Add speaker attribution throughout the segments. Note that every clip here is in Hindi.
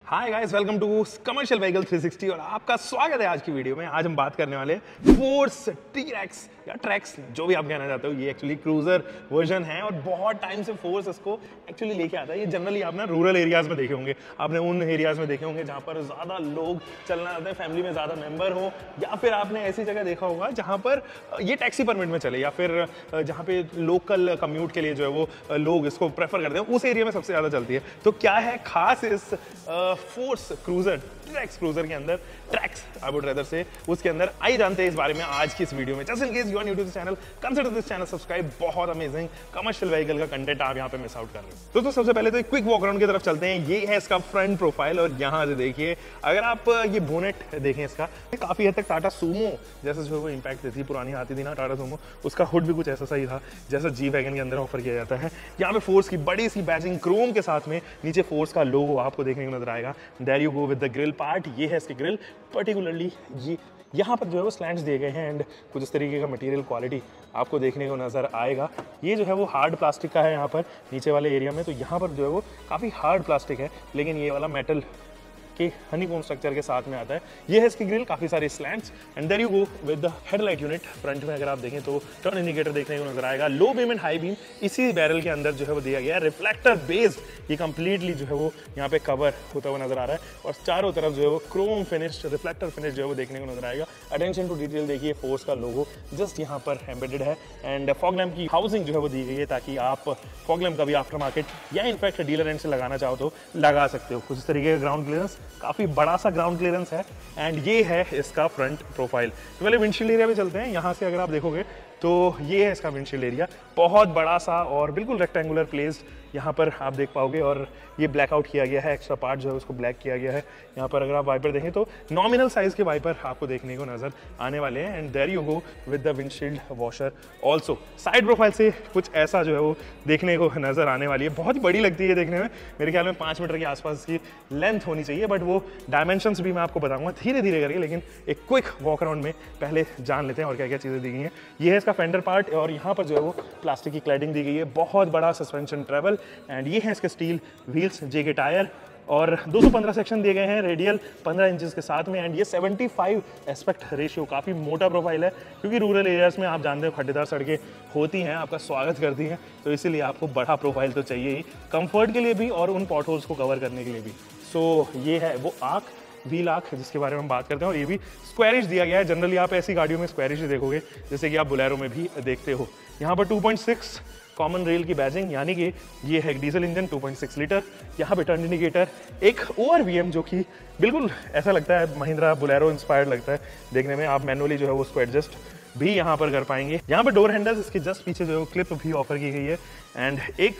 Speaker 1: Hi guys, welcome to commercial vehicle 360 और आपका स्वागत है आज की वीडियो में। आज हम बात करने वाले फोर्स टी-रेक्स या ट्रैक्स, जो भी आप कहना चाहते हो। ये एक्चुअली क्रूजर वर्जन है और बहुत टाइम से फोर्स इसको एक्चुअली लेके आता है। ये जनरली आप ना रूरल एरियाज में देखे होंगे, आपने उन एरियाज में देखे होंगे जहाँ पर ज़्यादा लोग चलना चाहते हैं, फैमिली में ज़्यादा मेंबर हो, या फिर आपने ऐसी जगह देखा होगा जहाँ पर ये टैक्सी परमिट में चले, या फिर जहाँ पे लोकल कम्यूट के लिए जो है वो लोग इसको प्रेफर करते हैं, उस एरिया में सबसे ज़्यादा चलती है। तो क्या है खास इस फोर्स क्रूजर ट्रैक्स क्रूजर के अंदर, ट्रैक्स आई वुड रेदर से, उसके अंदर आई जानते हैं इस बारे में आज की इस वीडियो में। Just in case you are new to this channel, consider this channel subscribe. बहुत अमेजिंग कमर्शियल व्हीकल का कंटेंट आप यहाँ पे मिस आउट कर रहे हो। तो सबसे पहले तो एक क्विक वॉक अराउंड की तरफ चलते हैं। ये है इसका फ्रंट प्रोफाइल और यहाँ से देखिए, अगर आप ये बोनेट देखें इसका, काफी हद तक टाटा सूमो जैसे जो वो इंपैक्ट देती है, पुरानी आती थी ना टाटा सूमो, उसका हुड भी कुछ ऐसा सही था जैसा जी वैगन के अंदर ऑफर किया जाता है। यहाँ पे फोर्स की बड़ी सी बैजिंग क्रोम के साथ में नीचे फोर्स का लोगो आपको देखने को नजर आएगा। There you go with the grill part. ये है इसकी ग्रिल, पर्टिकुलरली ये यहाँ पर जो है वो स्लैंट्स दिए गए हैं एंड कुछ इस तरीके का मटेरियल क्वालिटी आपको देखने को नज़र आएगा। ये जो है वो हार्ड प्लास्टिक का है यहाँ पर नीचे वाले एरिया में, तो यहाँ पर जो है वो काफ़ी हार्ड प्लास्टिक है, लेकिन ये वाला मेटल के हनीकॉम्ब स्ट्रक्चर के साथ में आता है। ये है इसकी ग्रिल, काफी सारे slants and there you go with the headlight unit. Front में अगर आप देखें तो टर्न इंडिकेटर देखने को नजर आएगा। Low beam and high beam इसी बैरल के अंदर जो है वो दिया गया है। रिफ्लेक्टर बेस्ड ये कंप्लीटली जो है वो यहाँ पे कवर होता हुआ नजर आ रहा है और चारों तरफ जो है वो क्रोम फिनिश्ड रिफ्लेक्टर फिनिश जो है वो देखने को नजर आएगा। अटेंशन टू डिटेल देखिए, फोर्स का लोगो जस्ट यहाँ पर एम्बेडेड है एंड फॉग लैम्प की हाउसिंग जो है वो दी गई है ताकि आप फॉग लैम्प का भी आफ्टर मार्केट या इनफैक्ट डीलर एंड से लगाना चाहो तो लगा सकते हो। कुछ इस तरीके का ग्राउंड क्लियरेंस, काफी बड़ा सा ग्राउंड क्लियरेंस है एंड ये है इसका फ्रंट प्रोफाइल। तो पहले विंडशील्ड एरिया पे चलते हैं। यहाँ से अगर आप देखोगे तो ये है इसका विंडशील्ड एरिया, बहुत बड़ा सा और बिल्कुल रेक्टेंगुलर प्लेस्ड यहाँ पर आप देख पाओगे और ये ब्लैकआउट किया गया है, एक्स्ट्रा पार्ट जो है उसको ब्लैक किया गया है। यहाँ पर अगर आप वाइपर देखें तो नॉमिनल साइज के वाइपर आपको देखने को नजर आने वाले हैं and there you go with the windshield washer also. Side profile से कुछ ऐसा जो है वो देखने को नजर आने वाली है। बहुत ही बड़ी लगती है देखने में, मेरे ख्याल में 5 मीटर के आसपास की लेंथ होनी चाहिए, बट वो डायमेंशंस भी मैं आपको बताऊंगा धीरे धीरे करके, लेकिन एक क्विक वॉक अराउंड में पहले जान लेते हैं और क्या क्या चीज़ें दी गई हैं। ये है इसका फेंडर पार्ट और यहाँ पर जो है वो प्लास्टिक की क्लैडिंग दी गई है। बहुत बड़ा सस्पेंशन ट्रेवल एंड ये है इसके स्टील व्हील्स, जेके टायर और 215 सेक्शन दिए गए हैं, रेडियल 15 इंचेस के साथ में एंड ये 75 एस्पेक्ट रेशियो, काफ़ी मोटा प्रोफाइल है क्योंकि रूरल एरियाज में आप जानते हो खड्डेदार सड़कें होती हैं, आपका स्वागत करती हैं, तो इसीलिए आपको बड़ा प्रोफाइल तो चाहिए ही, कंफर्ट के लिए भी और उन पॉट होल्स को कवर करने के लिए भी। सो ये है वो आर्क, व्हील आर्क जिसके बारे में हम बात करते हैं और ये भी स्क्वायरिश दिया गया है। जनरली आप ऐसी गाड़ियों में स्क्वायरिश ही देखोगे जैसे कि आप बोलेरो में भी देखते हो। यहाँ पर 2.6 कॉमन रेल की बैजिंग, यानी कि ये है एक डीजल इंजन 2.6 लीटर। यहाँ पे टर्न इंडिकेटर, एक ORVM जो कि बिल्कुल ऐसा लगता है महिंद्रा बोलेरो इंस्पायर्ड लगता है देखने में। आप मैनुअली जो है वो उसको एडजस्ट भी यहाँ पर कर पाएंगे। यहाँ पर डोर हैंडल्स, इसके जस्ट पीछे जो है क्लिप भी ऑफर की गई है एंड एक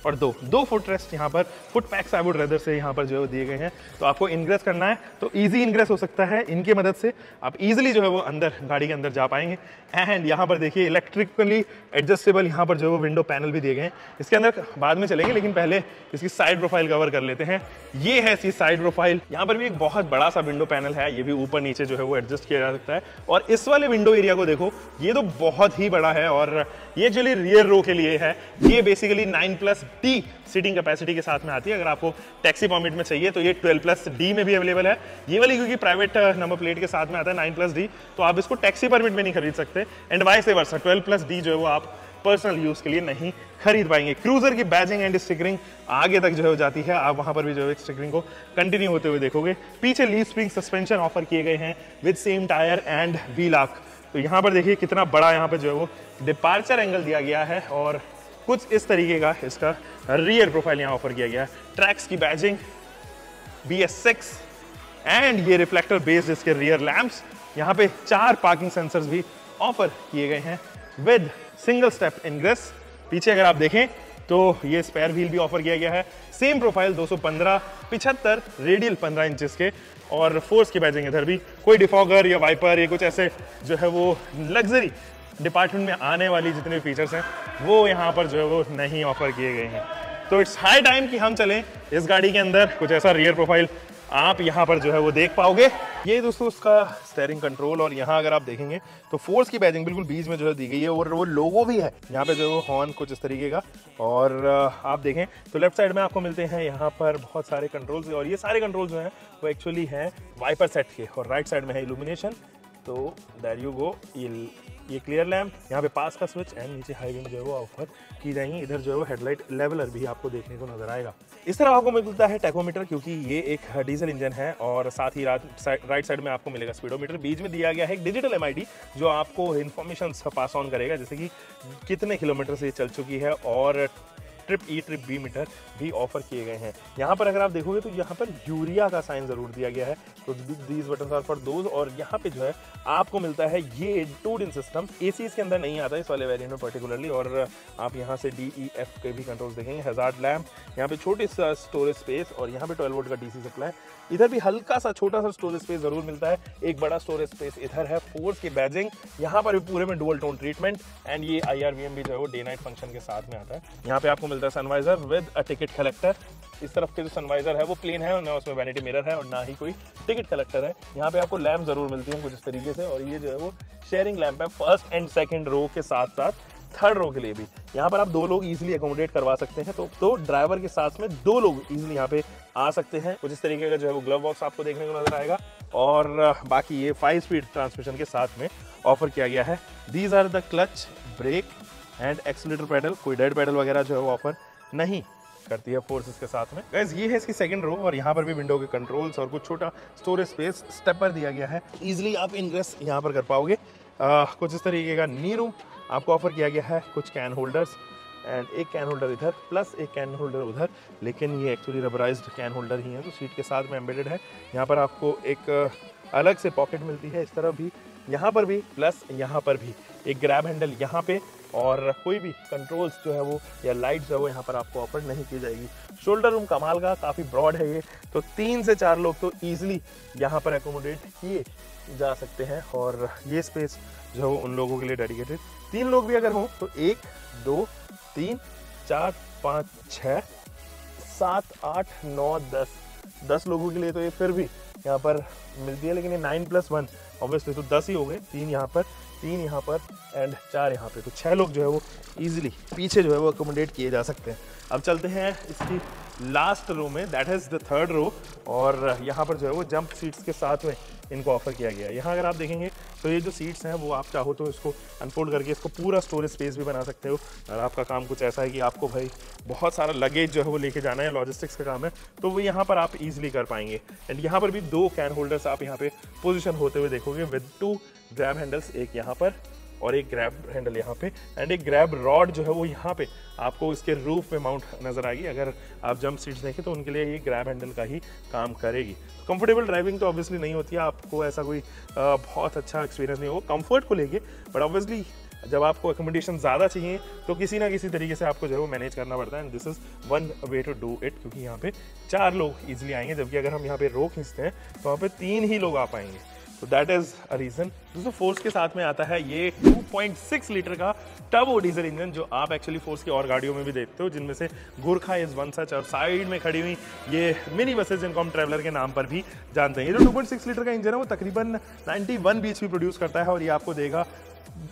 Speaker 1: और दो फुट रेस्ट यहाँ पर, foot PACS I would rather से यहाँ पर जो है दिए गए हैं। तो आपको इनग्रेस करना है तो इजी इनग्रेस हो सकता है, इनकी मदद से आप इजीली जो है वो अंदर गाड़ी के अंदर जा पाएंगे। एंड यहाँ पर देखिए इलेक्ट्रिकली एडजस्टेबल यहाँ पर जो है वो विंडो पैनल भी दिए गए हैं। इसके अंदर बाद में चलेंगे, लेकिन पहले इसकी साइड प्रोफाइल कवर कर लेते हैं। ये है इसकी साइड प्रोफाइल, यहाँ पर भी एक बहुत बड़ा सा विंडो पैनल है, ये भी ऊपर नीचे जो है वो एडजस्ट किया जा सकता है। और इस वाले विंडो एरिया को देखो, ये तो बहुत ही बड़ा है और ये एक्चुअली रियर रो के लिए है। ये बेसिकली 9+D सीटिंग कैपेसिटी के साथ में आती है। अगर आपको टैक्सी परमिट में चाहिए तो ये 12+D में भी अवेलेबल है। ये वाली क्योंकि प्राइवेट नंबर प्लेट के साथ में आता है 9+D, तो आप इसको टैक्सी परमिट में नहीं खरीद सकते एंड वाइस वर्सा 12+D जो है वो आप पर्सनल यूज के लिए नहीं खरीद पाएंगे। क्रूजर की बैजिंग एंड स्टिकरिंग आगे तक जो है जाती है, आप वहां पर भी जो है स्टिकरिंग को कंटिन्यू होते हुए देखोगे। पीछे लीफ स्प्रिंग सस्पेंशन ऑफर किए गए हैं with same tyre and wheel arc. तो यहाँ पर देखिए कितना बड़ा यहाँ पे जो है वो डिपार्चर एंगल दिया गया है और कुछ इस तरीके का इसका रियर प्रोफाइल यहाँ ऑफर किया गया है। ट्रैक्स की बैजिंग, BS6 एंड ये रिफ्लेक्टर बेस्ड इसके रियर लैंप्स। यहाँ पे 4 पार्किंग सेंसर्स भी ऑफर किए गए हैं विद सिंगल स्टेप इनग्रेस। पीछे अगर आप देखें तो ये स्पेयर व्हील भी ऑफर किया गया है। सेम प्रोफाइल 215, 75, रेडियल 15 इंचेस के और फोर्स की बैजिंग इधर भी। कोई डिफॉगर या वाइपर या कुछ ऐसे जो है वो लग्जरी डिपार्टमेंट में आने वाली जितने फीचर्स हैं वो यहाँ पर जो है वो नहीं ऑफर किए गए हैं। तो इट्स हाई टाइम कि हम चलें इस गाड़ी के अंदर। कुछ ऐसा रियर प्रोफाइल आप यहाँ पर जो है वो देख पाओगे। ये दोस्तों उसका स्टीयरिंग कंट्रोल, और यहाँ अगर आप देखेंगे तो फोर्स की बैजिंग बिल्कुल बीच में जो है दी गई है, और वो लोगो भी है यहाँ पे जो हॉर्न कुछ इस तरीके का। और आप देखें तो लेफ्ट साइड में आपको मिलते हैं यहाँ पर बहुत सारे कंट्रोल्स, और ये सारे कंट्रोल जो हैं वो एक्चुअली हैं वाइपर सेट के। और राइट साइड में है इल्यूमिनेशन, तो देयर यू गो, ये क्लियर लैम्प, यहाँ पे पास का स्विच, एंड नीचे हाई बीम जो है वो ऑफर की जाएंगी। इधर जो है वो हेडलाइट लेवलर भी आपको देखने को नजर आएगा। इस तरह आपको मिलता है टैकोमीटर, क्योंकि ये एक डीजल इंजन है, और साथ ही राइट साइड में आपको मिलेगा स्पीडोमीटर। बीच में दिया गया है एक डिजिटल MID जो आपको इन्फॉर्मेशन पास ऑन करेगा, जैसे कि कितने किलोमीटर से ये चल चुकी है, और ट्रिप B मीटर भी ऑफर किए गए हैं। यहाँ पर अगर आप देखोगे तो यहाँ पर यूरिया का साइन जरूर दिया गया है, तो these buttons are for those. और यहाँ पे जो है आपको मिलता है ये 2 सिस्टम, AC इसके अंदर नहीं आता इस वाले वेरिएंट में पर्टिकुलरली। और आप यहाँ से DEF के भी कंट्रोल्स देखेंगे। हैजार्ड लैम्प, यहाँ पे छोटी सा स्टोरेज स्पेस, और यहाँ पे 12 वोल्ट का DC सप्लाई। इधर भी हल्का सा छोटा सा स्टोरेज स्पेस जरूर मिलता है, एक बड़ा स्टोरेज स्पेस इधर है। फोर्स की बैजिंग, यहाँ पर भी पूरे में डुअल टोन ट्रीटमेंट, एंड ये IRVM भी जो है वो डे नाइट फंक्शन के साथ में आता है। यहाँ पे आपको मिलता है sun visor with a ticket collector. इस तरफ के जो सनवाइजर है वो प्लेन है, और ना उसमें वैनिटी मिरर है, और ना ही कोई टिकट कलेक्टर है। यहाँ पे आपको लैम्प जरूर मिलती है कुछ इस तरीके से, और ये जो है वो शेयरिंग लैम्प है फर्स्ट एंड सेकंड रो के साथ साथ थर्ड रो के लिए भी। यहाँ पर आप 2 लोग इजीली अकोमोडेट करवा सकते हैं, तो ड्राइवर के साथ में 2 लोग इजीली यहाँ पे आ सकते हैं। कुछ इस तरीके का जो है वो ग्लव बॉक्स आपको देखने को नजर आएगा, और बाकी ये 5 स्पीड ट्रांसमिशन के साथ में ऑफर किया गया है। These are the clutch, brake and accelerator pedal. कोई डेड पेडल वगैरह जो है वो ऑफर नहीं करती है फोर्सेस के साथ में। गाइस ये है इसकी सेकंड रो, और यहाँ पर भी विंडो के कंट्रोल्स और कुछ छोटा स्टोरेज स्पेस स्टेपर दिया गया है। इजीली आप इनग्रेस यहाँ पर कर पाओगे। कुछ इस तरीके का नी रूम आपको ऑफर किया गया है। कुछ कैन होल्डर्स, एंड एक कैन होल्डर इधर प्लस एक कैन होल्डर उधर, लेकिन ये एक्चुअली रबराइज्ड कैन होल्डर ही है, तो सीट के साथ में एम्बेडेड है। यहाँ पर आपको एक अलग से पॉकेट मिलती है, इस तरफ भी, यहाँ पर भी, प्लस यहाँ पर भी एक ग्रैब हैंडल यहाँ पे, और कोई भी कंट्रोल्स जो है वो या लाइट जो है वो यहाँ पर आपको ऑफर नहीं की जाएगी। शोल्डर रूम कमाल का काफ़ी ब्रॉड है ये, तो 3 से 4 लोग तो ईजिली यहाँ पर एकोमोडेट किए जा सकते हैं। और ये स्पेस जो है वो उन लोगों के लिए डेडिकेटेड, 3 लोग भी अगर हों तो 1 2 3 4 5 6 7 8 9 10 लोगों के लिए तो ये फिर भी यहाँ पर मिलती है। लेकिन ये 9+1 ऑब्वियसली तो 10 ही हो गए, 3 यहाँ पर, 3 यहाँ पर, एंड 4 यहाँ पे, तो 6 लोग जो है वो इजीली पीछे जो है वो अकोमोडेट किए जा सकते हैं। अब चलते हैं इसकी लास्ट रो में, that is the third row, और यहाँ पर जो है वो जंप सीट्स के साथ में इनको ऑफर किया गया है। यहाँ अगर आप देखेंगे तो ये जो सीट्स हैं वो आप चाहो तो इसको अनफोल्ड करके इसको पूरा स्टोरेज स्पेस भी बना सकते हो। और आपका काम कुछ ऐसा है कि आपको भाई बहुत सारा लगेज जो है वो लेके जाना है, लॉजिस्टिक्स का काम है, तो वो यहाँ पर आप इजीली कर पाएंगे। एंड यहाँ पर भी 2 कैन होल्डर्स आप यहाँ पे पोजीशन होते हुए देखोगे विद 2 ग्रैब हैंडल्स, एक यहाँ पर और एक ग्रैब हैंडल यहाँ पे, एंड एक ग्रैब रॉड जो है वो यहाँ पे आपको इसके रूफ पे माउंट नजर आएगी। अगर आप जंप सीट्स देखें तो उनके लिए ये ग्रैब हैंडल का ही काम करेगी। कंफर्टेबल ड्राइविंग तो ऑब्वियसली नहीं होती है, आपको ऐसा कोई बहुत अच्छा एक्सपीरियंस नहीं होगा कंफर्ट को लेके, बट ऑब्वियसली जब आपको अकोमोडेशन ज़्यादा चाहिए तो किसी ना किसी तरीके से आपको जो है वो मैनेज करना पड़ता है, and this is one way to do it, क्योंकि यहाँ पे 4 लोग इजीली आएंगे, जबकि अगर हम यहाँ पे रो खींचते हैं तो वहाँ पे 3 ही लोग आ पाएंगे, तो दैट इज अ रीजन। दोस्तों फोर्स के साथ में आता है ये 2.6 लीटर का टर्बो डीजल इंजन, जो आप एक्चुअली फोर्स की और गाड़ियों में भी देखते हो, जिनमें से गुरखा इज वन सच, और साइड में खड़ी हुई ये मिनी बसेस जिनको हम ट्रैवलर के नाम पर भी जानते हैं। ये जो 2.6 लीटर का इंजन है वो तकरीबन 91 bhp प्रोड्यूस करता है, और ये आपको देगा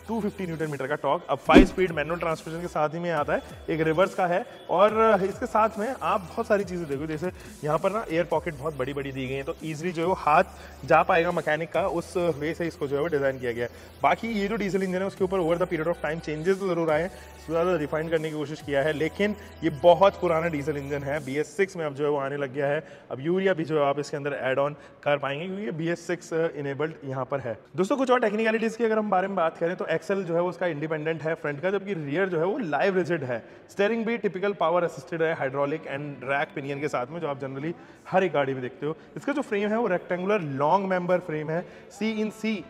Speaker 1: 250 न्यूटन मीटर का टॉर्क। अब 5 स्पीड मैनुअल ट्रांसमिशन के साथ ही में आता है, एक रिवर्स का है, और इसके साथ में आप बहुत सारी चीज़ें देखो, जैसे यहाँ पर ना एयर पॉकेट बहुत बड़ी बड़ी दी गई है, तो ईजिली जो है वो हाथ जा पाएगा मैकेनिक का, उस वे से इसको जो है वो डिज़ाइन किया गया है। बाकी ये जो डीजल इंजन है उसके ऊपर over the period of time changes तो जरूर आए हैं, ज़्यादा रिफाइन करने की कोशिश किया है, लेकिन ये बहुत पुराना डीजल इंजन है। BS6 में अब जो है वो आने लग गया है, अब यूरिया भी जो है आप इसके अंदर एड ऑन कर पाएंगे, क्योंकि ये BS6 इनेबल्ड यहाँ पर है। दोस्तों कुछ और टेक्निकलिटीज़ की अगर हम बारे में बात करें तो एक्सेल जो है वो उसका इंडिपेंडेंट है फ्रंट का, जबकि रियर जो है वो लाइव रिजिड है। स्टीयरिंग भी टिपिकल पावर असिस्टेड है, हाइड्रोलिक एंड रैक पिनियन के साथ में, जो आप जनरली हर एक गाड़ी में देखते हो। इसका जो फ्रेम है वो रेक्टेंगुलर लॉन्ग मेंबर फ्रेम है, C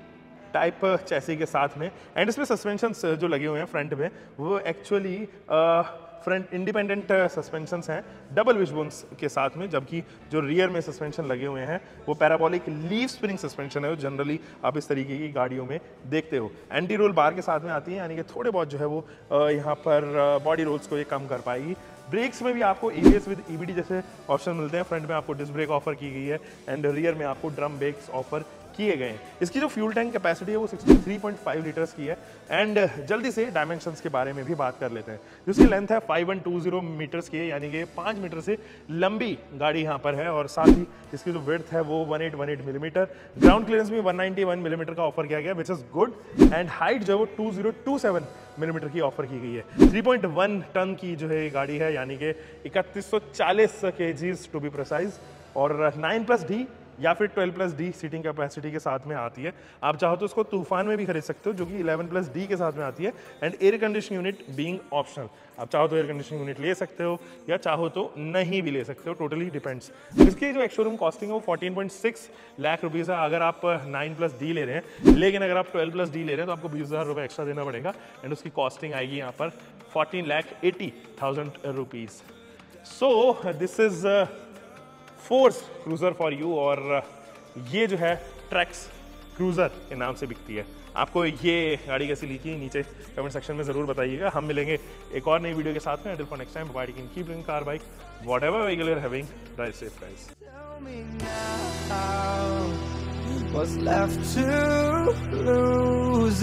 Speaker 1: टाइप चैसी के साथ में, एंड इसमें सस्पेंशन जो लगे हुए हैं फ्रंट में वो एक्चुअली फ्रंट इंडिपेंडेंट सस्पेंशंस हैं डबल विशबोन्स के साथ में, जबकि जो रियर में सस्पेंशन लगे हुए हैं वो पैराबोलिक लीफ स्प्रिंग सस्पेंशन है, जो जनरली आप इस तरीके की गाड़ियों में देखते हो। एंटी रोल बार के साथ में आती है, यानी कि थोड़े बहुत जो है वो यहाँ पर बॉडी रोल्स को ये कम कर पाएगी। ब्रेक्स में भी आपको ABS विद EBD जैसे ऑप्शन मिलते हैं। फ्रंट में आपको डिस्क ब्रेक ऑफर की गई है एंड रियर में आपको ड्रम ब्रेक्स ऑफर किए गए हैं। इसकी जो फ्यूल टैंक कैपेसिटी है वो 63.5 लीटर्स की है। एंड जल्दी से डायमेंशंस के बारे में भी बात कर लेते हैं। जिसकी लेंथ है 5120 मीटर्स की है, यानी कि 5 मीटर से लंबी गाड़ी यहाँ पर है। और साथ ही इसकी जो विड्थ है वो 1818 मिलीमीटर, ग्राउंड क्लियरेंस भी 191 मिलीमीटर का ऑफर किया गया, which is good. And height जो है वो 2027 मिलीमीटर की ऑफर की गई है। 3.1 टन की जो है गाड़ी है, यानी कि 3140 kgs टू बी प्रिसाइज। और 9+D या फिर 12+D सीटिंग कैपेसिटी के साथ में आती है। आप चाहो तो इसको तूफान में भी खरीद सकते हो, जो कि 11+D के साथ में आती है। And air conditioning unit being optional, आप चाहो तो एयर कंडीशनिंग यूनिट ले सकते हो या चाहो तो नहीं भी ले सकते हो, टोटली डिपेंड्स। इसकी जो एक्स-शोरूम कॉस्टिंग है वो 14.6 लाख रुपीज़ है अगर आप 9+D ले रहे हैं। लेकिन अगर आप 12+D ले रहे हैं तो आपको 20,000 रुपये एक्स्ट्रा देना पड़ेगा एंड उसकी कॉस्टिंग आएगी यहाँ पर 14,80,000 rupees. So this is force cruiser for you. और ये जो है ट्रैक्स क्रूजर के नाम से बिकती है। आपको ये गाड़ी कैसी लिखी नीचे कमेंट सेक्शन में जरूर बताइएगा। हम मिलेंगे एक और नई वीडियो के साथ में। Until for next time, bye. Keep doing car, bike, whatever vehicle you're having, drive safe, guys.
Speaker 2: Tell me now, what's left to lose?